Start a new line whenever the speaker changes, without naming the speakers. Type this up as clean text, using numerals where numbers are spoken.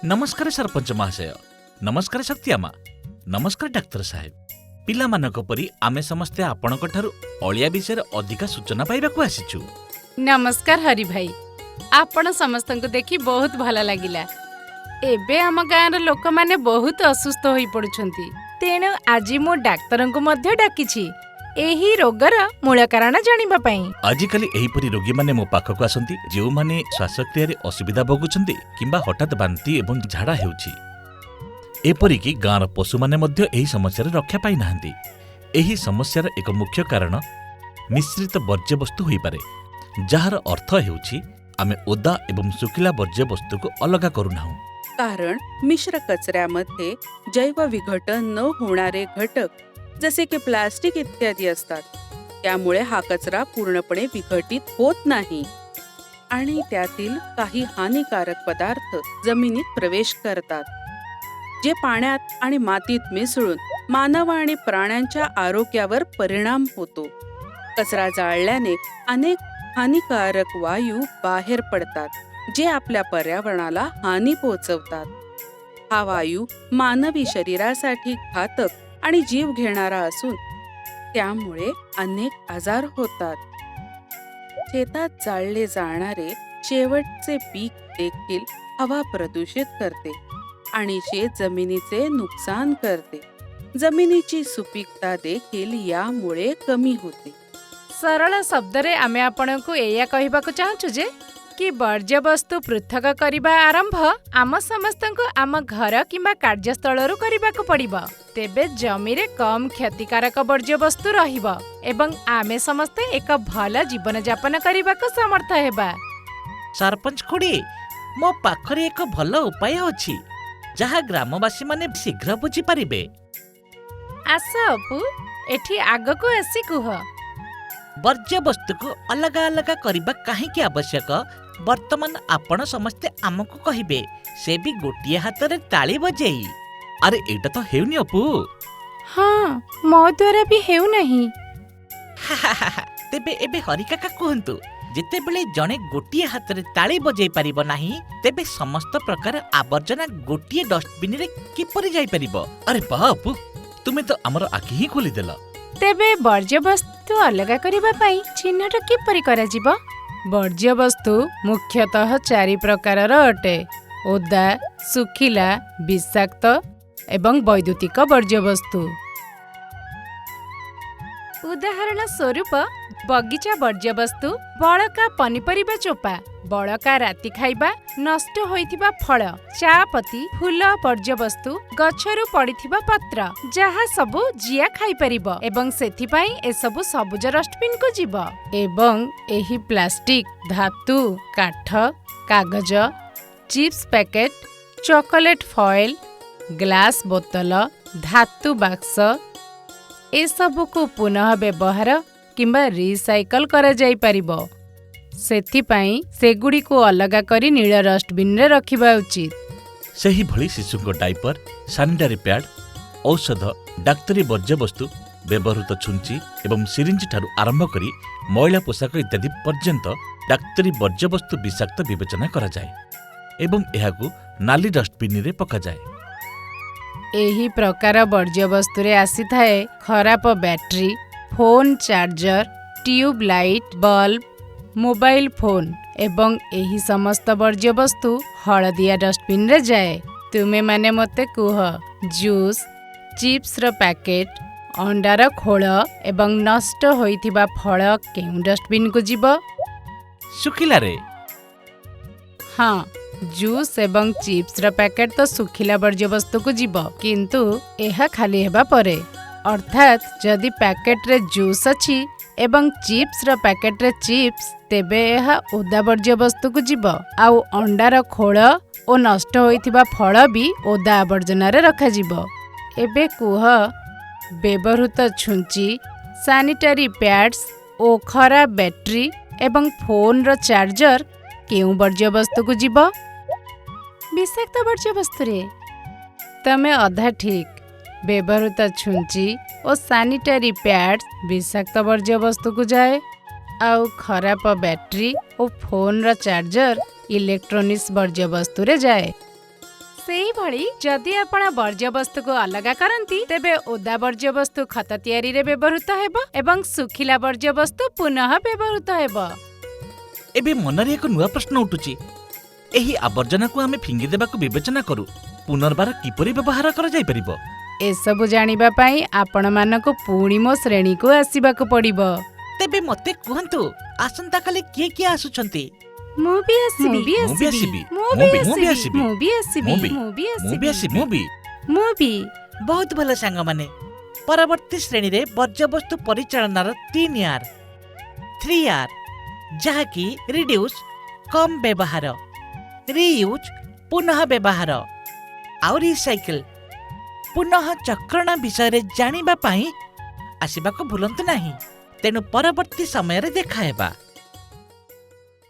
नमस्कार सरपंच महाशय, नमस्कार शक्तिआमा, नमस्कार डाक्तर साहेब। पिलामानक परी आमे समस्ते आपणक ठारू अलिया विषय अधिका सूचना पाइबाकू आसिछु।
नमस्कार हरि भाई, आपण समस्तंको देखि बहुत भला लागिला। एबे आम गाँर लोक माने बहुत असुस्थ होई पड़ुछंती, तेणु आजि मो डाक्तरंको मध्य डाकिछि एही रोगर मूल कारण जानिबा पई।
आजिकाली एहीपरी रोगी माने मो पाखकू आसंती जेउ माने श्वासक्रियारे असुविधा भोगुछंती किंबा हठात बांती एवं झाड़ा हेउछि। एपरिकी गाँर पशु माने मध्य एही समस्यार रक्षा पाई नाहंती। एही समस्यार एक मुख्य कारण मिश्रित वर्ज्य वस्तु होई पारे, जहार अर्थ हेउछि आमे ओदा एवं सुखिला वर्ज्य वस्तु को अलगा करू नाहू।
कारण मिश्र कचऱ्यामध्ये जैव विघटन न होणारे घटक जसे की प्लास्टिक इत्यादी असतात, त्यामुळे हा कचरा पूर्णपणे विघटित होत नाही आणि त्यातील काही हानिकारक पदार्थ जमिनीत प्रवेश करतात, जे पाण्यात आणि मातीत मिसळून मानव आणि प्राण्यांच्या आरोग्यावर परिणाम होतो। कचरा जाळल्याने अनेक हानिकारक वायू बाहेर पडतात, जे आपल्या पर्यावरणाला हानी पोहोचवतात। हा वायू मानवी शरीरासाठी घातक आणि जीव घेणारा असून त्यामुळे अनेक आजार होतात। शेतात जाळले जाणारे शेवटचे पीक देखील हवा प्रदूषित करते आणि शेत जमिनीचे नुकसान करते। जमिनीची सुपीकता देखील यामुळे कमी होते।
सरल शब्द रे आमे आपणको एया कहिबाको चाहछु जे कि वर्ज्य वस्तु पृथक करिबा आरंभ आम समस्तंको आम घर किंबा कार्यस्थलरू करिबाको पड़िबो। तेबे जमीरे कम क्षतिकारक वर्ज्य वस्तु रहिबो एवं आमे समस्ते एक भल जीवन यापन करिबाको समर्थ हेबा।
सरपंच खुड़ी, मो पाखरे एक भल उपाय अछि जहा ग्रामवासी माने शीघ्र बुझी पारिबे।
आस अपु, एठी आगको आसी कुह।
वर्ज्य वस्तु को अलग अलग करबा काहेकि आवश्यक वर्तमान आपण समस्ते आमको कहिबे, से भी गोटिए हाथ रे ताली बजेई। अरे एटा तो हेउनी अपु।
हाँ, मो द्वारा भी हेउ नहीं।
तेबे एबे हरिकाका कहंतु, जेतेबेले जणे गोटिए हाथ रे ताली बजेई परिबो नाही, तेबे समस्त प्रकार आवर्जना गोटिए डस्टबिन रे किपरि जाई परिबो। अरे बापू, तुमे तो हमर आखि ही खोली देला।
तेबे वर्ज्य वस्तु अलग करिबा पई चिन्हट किपरि करा जिवो? वर्ज्य वस्तु मुख्यतः 4 प्रकारर अटे: ओदा, सुखिला, विषाक्त एवं वैद्युतिक वर्ज्य वस्तु। उदाहरण स्वरूप बगीचा वर्ज्य वस्तु, बळका पनिपरिबा चोपा, बळका राति खाइबा, नष्ट होइथिबा फल, चापती, फूल वर्ज्य वस्तु, गछरु पड़िथिबा पत्र, जहा सबु जिया खाइ परिबो एवं सेथि पई ए सबु सबुज डस्टबिन को जिवो। एवं एही प्लास्टिक, धातु, काठ, कागज, chips packet, chocolate foil, glass बोतल, धातु बाक्स ए सबु को पुनः व्यवहार किंबा रिसाइकल करा जाई परिबो। सेथि पई सेगुडी को अलगा करी नील डस्टबिन रे रखिबा उचित।
सेही भली शिशुको डाइपर, सैनिटरी पैड, औषध, डाक्तरी वर्ज्य वस्तु, व्यवहृत छुंची एवं सिरिंज ठारू आरंभ करी मैला पोशाक इत्यादि पर्यंत डाक्तरी वर्ज्य वस्तु विषाक्त विवेचना करा जाए एवं एहाकू नाली डस्टबिन रे पका जाए।
एही प्रकार वर्ज्य वस्तु रे आसी थाए खराब battery, phone charger, tube light, bulb, mobile phone एवं एही समस्त वर्ज्य वस्तु हलदिया डस्टबिन रे जाए। तुमे माने मते कुह, जूस, चिप्स रो पैकेट, अंडार खोल एवं नष्ट होइथिबा फल केउ डस्टबिन को जीव?
सुखिला रे।
हाँ, जूस एवं चिप्स रो पैकेट तो सुखिला वर्ज्य वस्तु को जीव, किंतु एहा खाली हेबा परे। अर्थात जदि पैकेट रे जूस अछि एवं चिप्स रो पैकेट रे चिप्स, तेबे एहा ओदा वर्ज्य वस्तु को जीव। आउ अंडार खोल ओ नष्ट होइथिबा फल भी ओदा आवर्जना रे रखा जीव। एबे कुह, व्यवहृत छुंची, सैनिटरी पैड्स ओ खराब बैटरी एवं फोन रो चार्जर केउ वर्ज्य वस्तु को जीव? विषाक्त वर्ज्य वस्तु रे। तमे अधा ठीक। व्यवहृत छुंची और सैनिटरी पैड्स विषाक्त वर्ज्य वस्तु को जाए, आउ खराब बैटरी और फोन रा चार्जर इलेक्ट्रोनिक्स वर्ज्य वस्तु रे जाए। ସେଇଭଳି ଯଦି ଆପଣ ବର୍ଜ୍ୟବସ୍ତୁକୁ ଅଲଗା କରନ୍ତି ତେବେ ଓଦା ବର୍ଜ୍ୟବସ୍ତୁ ଖତ ତିଆରିରେ ବ୍ୟବହୃତ ହେବ ଏବଂ ଶୁଖିଲା ବର୍ଜ୍ୟବସ୍ତୁ ପୁନଃ ବ୍ୟବହୃତ ହେବ।
ଏବେ ମନରେ ଏକ ନୂଆ ପ୍ରଶ୍ନ ଉଠୁଛି, ଏହି ଆବର୍ଜନାକୁ ଆମେ ଫିଙ୍ଗି ଦେବାକୁ ବିବେଚନା କରୁ, ପୁନର୍ବାର କିପରି ବ୍ୟବହାର କରାଯାଇପାରିବ?
ଏସବୁ ଜାଣିବା ପାଇଁ ଆପଣମାନଙ୍କୁ ପୁଣି ମୋ ଶ୍ରେଣୀକୁ ଆସିବାକୁ ପଡ଼ିବ।
ତେବେ ମତେ କୁହନ୍ତୁ, ଆସନ୍ତାକାଲି କିଏ କିଏ ଆସୁଛନ୍ତି?
ମୁଁ ବି ଆସିବି।
ମୁଁ ବି ଆସିବି।
ମୁଁ
ମୁଁ
ବି
ବି
ଆସିବି।
ଆସିବି।
ମୁଁ ବି ଆସିବି।
ମୁଁ ବି।
ମୁଁ ବି
ମୁଁ ବି
ଆସିବି।
ଆସିବି।
ମୁଁ ବି।
ବହୁତ ଭଲ ସାଙ୍ଗମାନେ। ପରବର୍ତ୍ତୀ ଶ୍ରେଣୀରେ ବର୍ଜ୍ୟବସ୍ତୁ ପରିଚାଳନାର 3R 3R, ଯାହାକି ରିଡ୍ୟୁସ୍ କମ୍ ବ୍ୟବହାର, ରିୟୁଜ୍ ପୁନଃ ବ୍ୟବହାର ଆଉ ରିସାଇକେଲ୍ ପୁନଃ ଚକ୍ରଣ ବିଷୟରେ ଜାଣିବା ପାଇଁ ଆସିବାକୁ ଭୁଲନ୍ତୁ ନାହିଁ। ତେଣୁ ପରବର୍ତ୍ତୀ ସମୟରେ ଦେଖାହେବା।